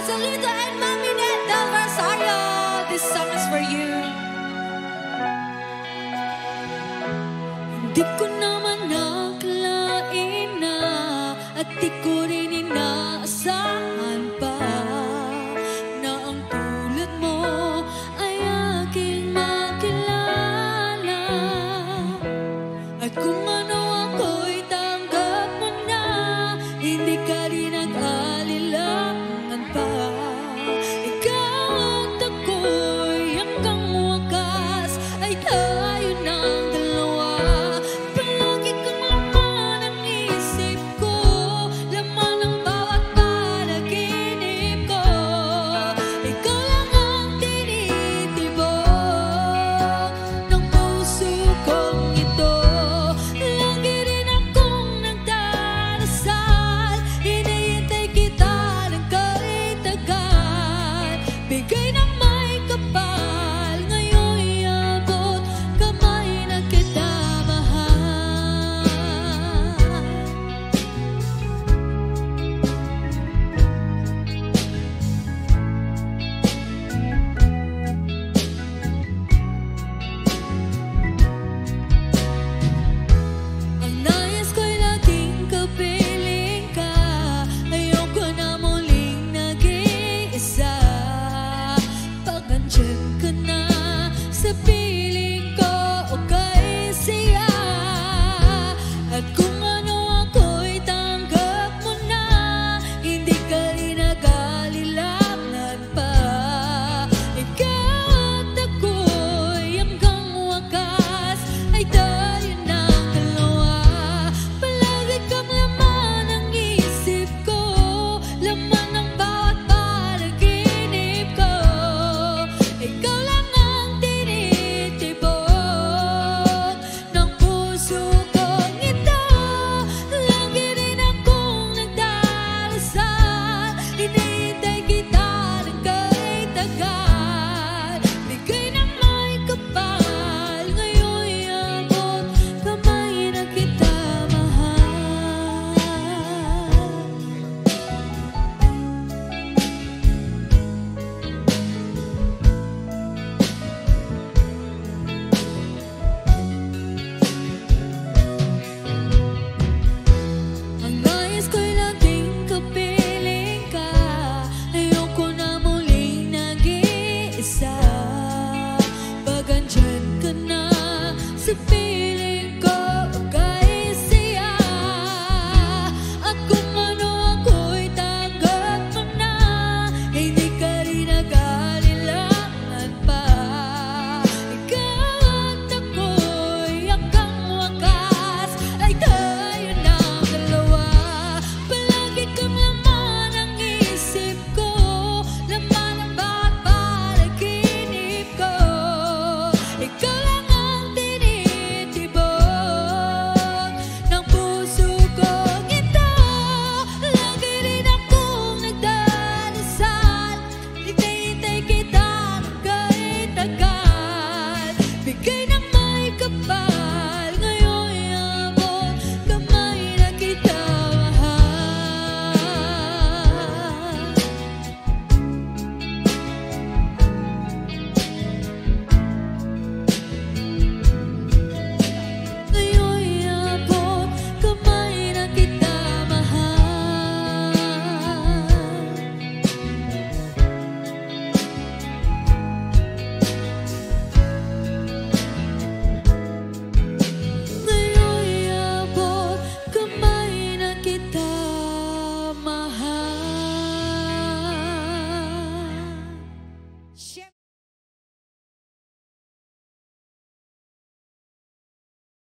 Rosalita and Mami Net Del Rosario. This song is for you. Hindi ko naman nakalain na at di ko rin inaasahan pa na ang tulad mo ay aking makilala. At kung ano ako'y tanggap mo na, hindi ka rin nag-alilangan pa. Ikaw at ako'y hanggang wakas ay tayo ng dalawa. Palagi kang laman ang isip ko, laman ng bawat panaginip ko. Ikaw lang ang tinitibok ng puso kong ito. Lagi rin akong nagdarasal, hinihintay kita ng kahit tagal. Bigay ng may kapal, ngayon'y abot kamay na kita mahal. Ang nais ko'y laging kapiling ka, ayoko na muling nag-iisa. Pag nandyan ka na sa piling ko, okay siya. At kung ano ako'y tanggap mo na, hindi ka rin nag-alilangan pa. Ikaw at ako'y hanggang wakas ay tayo ng dalawa. Palagi kang laman ng isip ko, laman ng bawat panaginip ko. Ikaw lang ang tinitibok ng puso kong ito. Lagi rin akong nagdarasal, hinihintay kita ng kahit tagal. Bigay ng may kapal, ngayon'y abot kamay na kita mahal. Ang nais ko'y laging kapiling ka, ayoko na muling nag-iisa. Pag andyan ka na sa piling